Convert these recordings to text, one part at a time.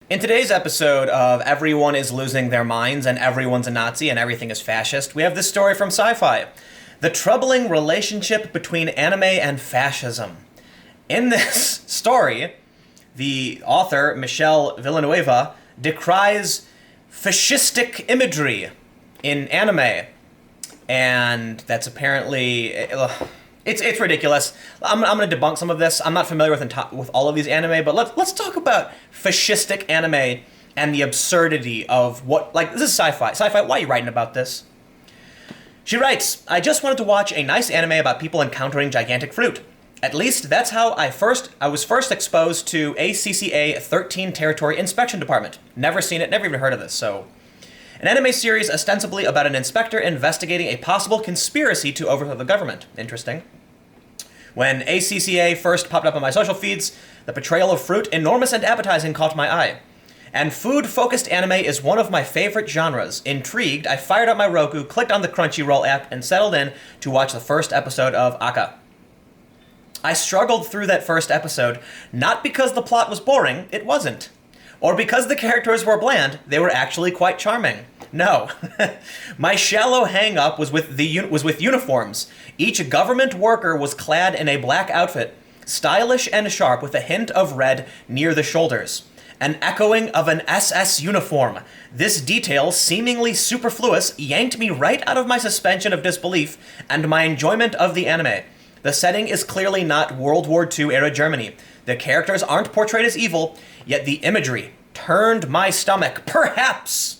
In today's episode of Everyone is Losing Their Minds and Everyone's a Nazi and Everything is Fascist, we have this story from Sci-Fi. The troubling relationship between anime and fascism. In this story, the author, Michelle Villanueva, decries fascistic imagery in anime. And that's apparently... It's ridiculous. I'm going to debunk some of this. I'm not familiar with all of these anime, but let's talk about fascistic anime and the absurdity of what... Like, this is Sci-Fi. Sci-Fi, why are you writing about this? She writes, I just wanted to watch a nice anime about people encountering gigantic fruit. At least that's how I was first exposed to ACCA 13 Territory Inspection Department. Never seen it, never even heard of this, so... An anime series ostensibly about an inspector investigating a possible conspiracy to overthrow the government. Interesting. When ACCA first popped up on my social feeds, the portrayal of fruit, enormous and appetizing, caught my eye. And food-focused anime is one of my favorite genres. Intrigued, I fired up my Roku, clicked on the Crunchyroll app, and settled in to watch the first episode of Aka. I struggled through that first episode, not because the plot was boring, it wasn't. Or because the characters were bland, they were actually quite charming. No. My shallow hang-up was with uniforms. Each government worker was clad in a black outfit, stylish and sharp with a hint of red near the shoulders. An echoing of an SS uniform. This detail, seemingly superfluous, yanked me right out of my suspension of disbelief and my enjoyment of the anime. The setting is clearly not World War II-era Germany. The characters aren't portrayed as evil, yet the imagery turned my stomach. Perhaps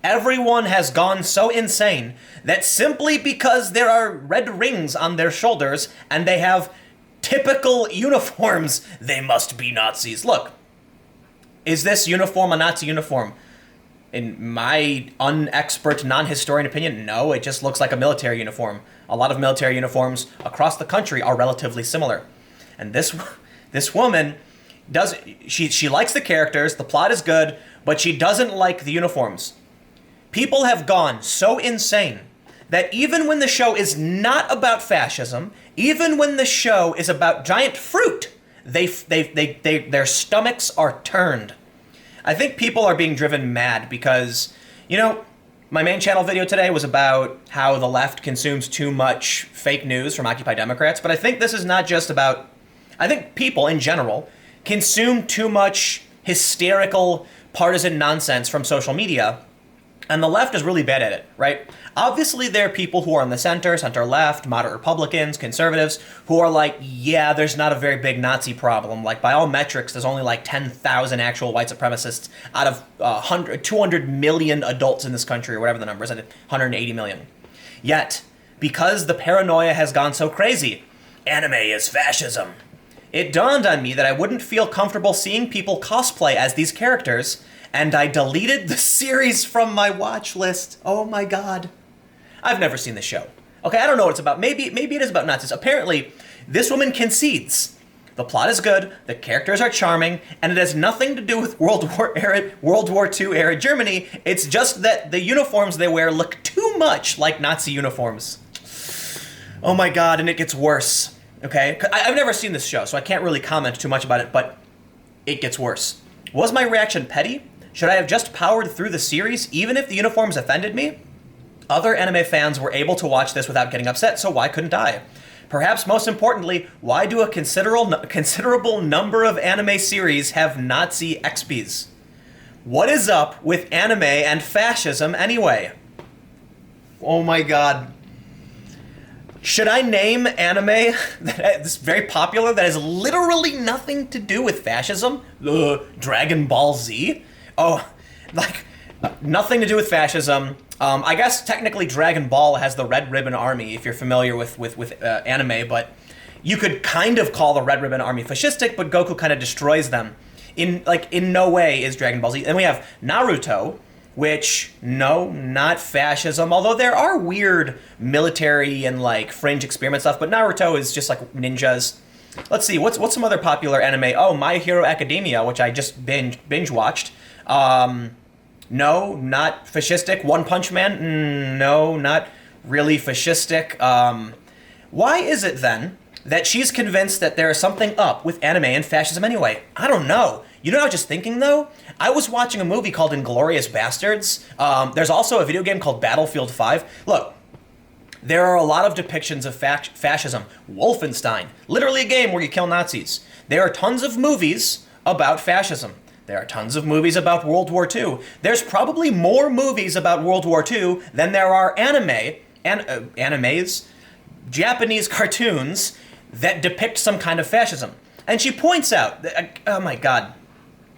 everyone has gone so insane that simply because there are red rings on their shoulders and they have typical uniforms, they must be Nazis. Look, is this uniform a Nazi uniform? In my unexpert, non-historian opinion, no, it just looks like a military uniform. A lot of military uniforms across the country are relatively similar. And this woman she likes the characters, the plot is good, but she doesn't like the uniforms. People have gone so insane that even when the show is not about fascism, even when the show is about giant fruit, their stomachs are turned. I think people are being driven mad because, my main channel video today was about how the left consumes too much fake news from Occupy Democrats, but I think this is not just about... I think people, in general, consume too much hysterical partisan nonsense from social media, and the left is really bad at it, right? Obviously, there are people who are on the center-left, moderate Republicans, conservatives, who are like, yeah, there's not a very big Nazi problem. Like, by all metrics, there's only like 10,000 actual white supremacists out of 200 million adults in this country, or whatever the number is, 180 million. Yet, because the paranoia has gone so crazy, anime is fascism. It dawned on me that I wouldn't feel comfortable seeing people cosplay as these characters, and I deleted the series from my watch list. Oh my god. I've never seen the show. Okay, I don't know what it's about. Maybe it is about Nazis. Apparently, this woman concedes. The plot is good, the characters are charming, and it has nothing to do with World War II era Germany. It's just that the uniforms they wear look too much like Nazi uniforms. Oh my god, and it gets worse. Okay? I've never seen this show, so I can't really comment too much about it, but it gets worse. Was my reaction petty? Should I have just powered through the series, even if the uniforms offended me? Other anime fans were able to watch this without getting upset, so why couldn't I? Perhaps most importantly, why do a considerable number of anime series have Nazi expies? What is up with anime and fascism anyway? Oh my god. Should I name anime that's very popular that has literally nothing to do with fascism? Dragon Ball Z? Oh, like, nothing to do with fascism. I guess technically Dragon Ball has the Red Ribbon Army, if you're familiar with anime, but you could kind of call the Red Ribbon Army fascistic, but Goku kind of destroys them. In no way is Dragon Ball Z. Then we have Naruto, which, no, not fascism, although there are weird military and, fringe experiment stuff, but Naruto is just, ninjas. Let's see, what's some other popular anime? Oh, My Hero Academia, which I just binge-watched. No, not fascistic. One Punch Man? No, not really fascistic. Why is it, then, that she's convinced that there is something up with anime and fascism anyway? I don't know. You know what I was just thinking, though? I was watching a movie called Inglourious Bastards. There's also a video game called Battlefield 5. Look, there are a lot of depictions of fascism. Wolfenstein, literally a game where you kill Nazis. There are tons of movies about fascism. There are tons of movies about World War II. There's probably more movies about World War II than there are animes, Japanese cartoons that depict some kind of fascism. And she points out, oh my god,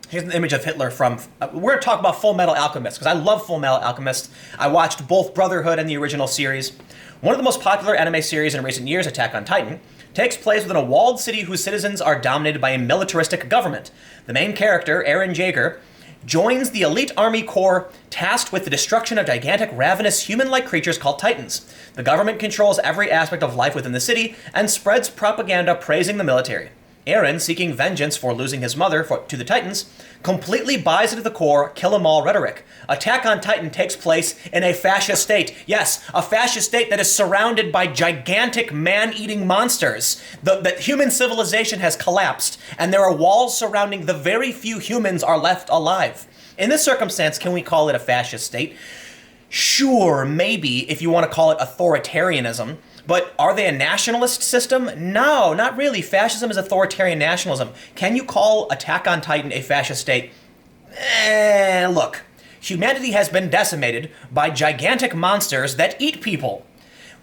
here's an image of Hitler from, we're going to talk about Full Metal Alchemist, because I love Full Metal Alchemist. I watched both Brotherhood and the original series. One of the most popular anime series in recent years, Attack on Titan, takes place within a walled city whose citizens are dominated by a militaristic government. The main character, Eren Jaeger, joins the elite army corps tasked with the destruction of gigantic, ravenous, human-like creatures called Titans. The government controls every aspect of life within the city and spreads propaganda praising the military. Eren, seeking vengeance for losing his mother to the Titans, completely buys into the core kill-em-all rhetoric. Attack on Titan takes place in a fascist state. Yes, a fascist state that is surrounded by gigantic man-eating monsters. That human civilization has collapsed, and there are walls surrounding the very few humans are left alive. In this circumstance, can we call it a fascist state? Sure, maybe, if you want to call it authoritarianism. But are they a nationalist system? No, not really. Fascism is authoritarian nationalism. Can you call Attack on Titan a fascist state? Look, humanity has been decimated by gigantic monsters that eat people.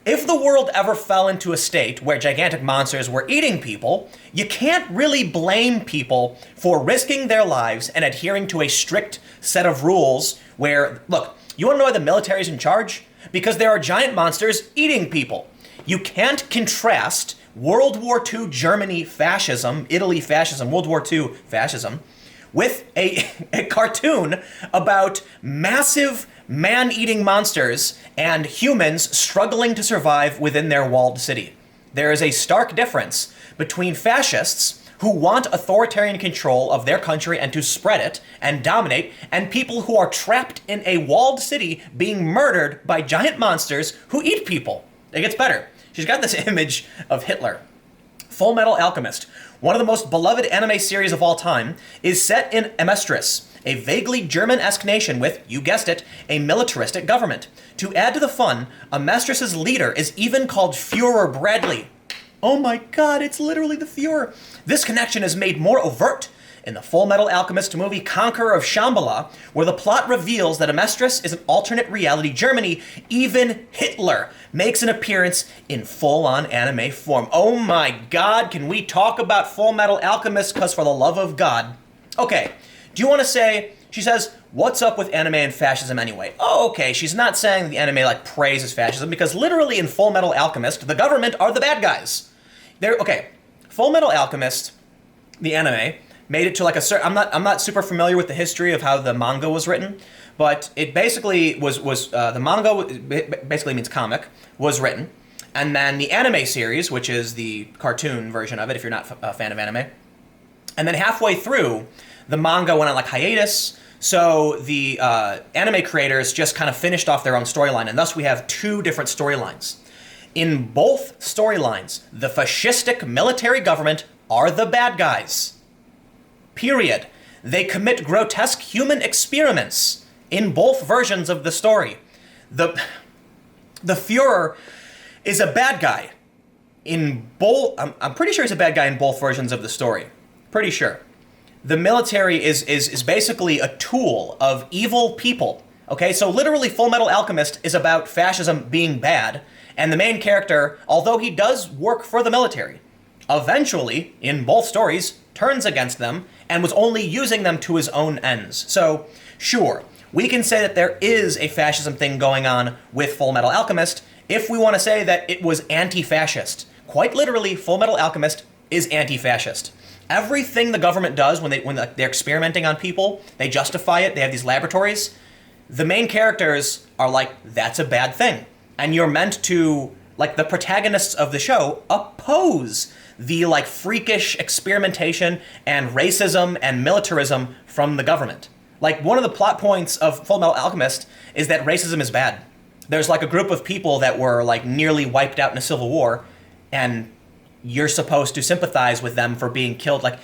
If the world ever fell into a state where gigantic monsters were eating people, you can't really blame people for risking their lives and adhering to a strict set of rules where, look, you want to know why the military's in charge? Because there are giant monsters eating people. You can't contrast World War II Germany fascism, Italy fascism, World War II fascism, with a cartoon about massive man-eating monsters and humans struggling to survive within their walled city. There is a stark difference between fascists who want authoritarian control of their country and to spread it and dominate, and people who are trapped in a walled city being murdered by giant monsters who eat people. It gets better. She's got this image of Hitler. Full Metal Alchemist, one of the most beloved anime series of all time, is set in Amestris, a vaguely German-esque nation with, you guessed it, a militaristic government. To add to the fun, Amestris' leader is even called Führer Bradley. Oh my god, it's literally the Führer. This connection is made more overt in the Full Metal Alchemist movie Conqueror of Shambhala, where the plot reveals that Amestris is an alternate reality Germany. Even Hitler makes an appearance in full-on anime form. Oh my god, can we talk about Full Metal Alchemist? Because for the love of God. Okay, do you want to say, she says, what's up with anime and fascism anyway? Oh, okay, she's not saying the anime like praises fascism, because literally in Full Metal Alchemist, the government are the bad guys. Okay, Full Metal Alchemist, the anime, made it to like a certain, I'm not super familiar with the history of how the manga was written, but it basically was the manga basically means comic, was written, and then the anime series, which is the cartoon version of it if you're not a fan of anime, and then halfway through, the manga went on like hiatus, so the anime creators just kind of finished off their own storyline, and thus we have two different storylines. In both storylines, the fascistic military government are the bad guys. Period. They commit grotesque human experiments in both versions of the story. The Führer is a bad guy in both. I'm pretty sure he's a bad guy in both versions of the story. Pretty sure. The military is basically a tool of evil people. Okay, so literally Full Metal Alchemist is about fascism being bad, and the main character, although he does work for the military, eventually, in both stories, turns against them and was only using them to his own ends. So, sure, we can say that there is a fascism thing going on with Full Metal Alchemist if we want to say that it was anti-fascist. Quite literally, Full Metal Alchemist is anti-fascist. Everything the government does when they're experimenting on people, they justify it, they have these laboratories, the main characters are like, that's a bad thing. And you're meant to, like the protagonists of the show, oppose the like freakish experimentation and racism and militarism from the government. Like one of the plot points of Full Metal Alchemist is that racism is bad. There's like a group of people that were like nearly wiped out in a civil war, and you're supposed to sympathize with them for being killed. Like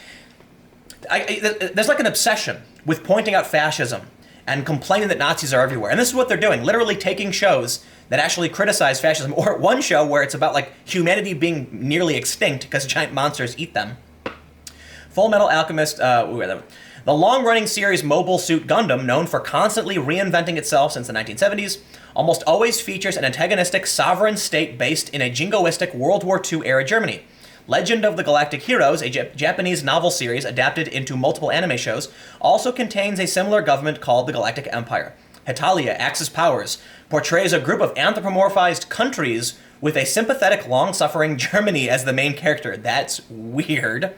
there's like an obsession with pointing out fascism and complaining that Nazis are everywhere. And this is what they're doing, literally taking shows that actually criticize fascism, or one show where it's about like humanity being nearly extinct because giant monsters eat them. Full Metal Alchemist, the long-running series Mobile Suit Gundam, known for constantly reinventing itself since the 1970s, almost always features an antagonistic sovereign state based in a jingoistic World War II-era Germany. Legend of the Galactic Heroes, a Japanese novel series adapted into multiple anime shows, also contains a similar government called the Galactic Empire. Hetalia, Axis Powers, portrays a group of anthropomorphized countries with a sympathetic, long-suffering Germany as the main character. That's weird.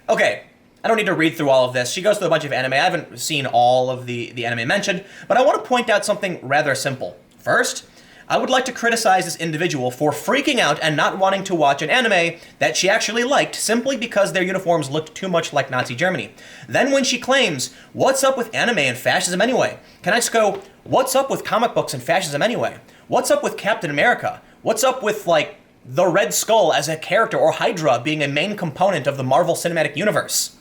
Okay, I don't need to read through all of this. She goes through a bunch of anime. I haven't seen all of the anime mentioned, but I want to point out something rather simple. First, I would like to criticize this individual for freaking out and not wanting to watch an anime that she actually liked simply because their uniforms looked too much like Nazi Germany. Then when she claims, what's up with anime and fascism anyway? Can I just go, what's up with comic books and fascism anyway? What's up with Captain America? What's up with, like, the Red Skull as a character, or Hydra being a main component of the Marvel Cinematic Universe?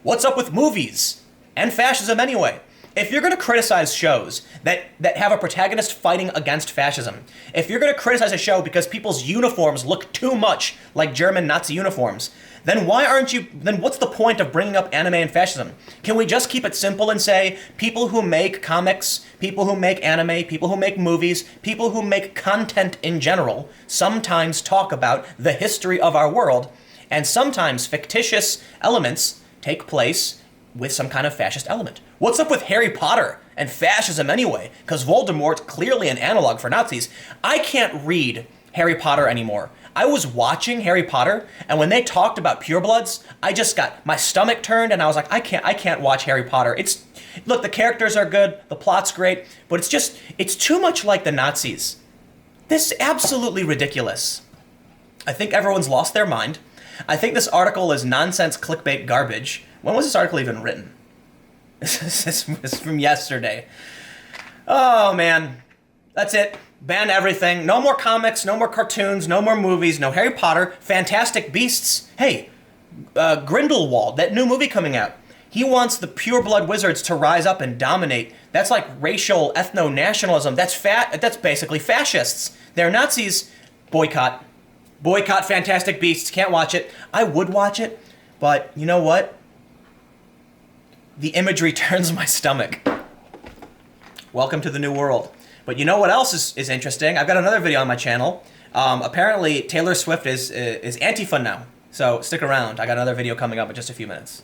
What's up with movies and fascism anyway? If you're going to criticize shows that have a protagonist fighting against fascism, if you're going to criticize a show because people's uniforms look too much like German Nazi uniforms, then what's the point of bringing up anime and fascism? Can we just keep it simple and say people who make comics, people who make anime, people who make movies, people who make content in general sometimes talk about the history of our world, and sometimes fictitious elements take place with some kind of fascist element? What's up with Harry Potter and fascism anyway? Because Voldemort's clearly an analog for Nazis. I can't read Harry Potter anymore. I was watching Harry Potter, and when they talked about purebloods, I just got my stomach turned, and I was like, I can't watch Harry Potter. Look, the characters are good, the plot's great, but it's too much like the Nazis. This is absolutely ridiculous. I think everyone's lost their mind. I think this article is nonsense clickbait garbage. When was this article even written? This is from yesterday. Oh, man. That's it. Ban everything. No more comics, no more cartoons, no more movies, no Harry Potter, Fantastic Beasts. Hey, Grindelwald, that new movie coming out. He wants the pureblood wizards to rise up and dominate. That's like racial ethno-nationalism. That's basically fascists. They're Nazis. Boycott. Boycott Fantastic Beasts. Can't watch it. I would watch it, but you know what? The imagery turns my stomach. Welcome to the new world. But you know what else is interesting? I've got another video on my channel. Apparently, Taylor Swift is Antifa now. So stick around. I got another video coming up in just a few minutes.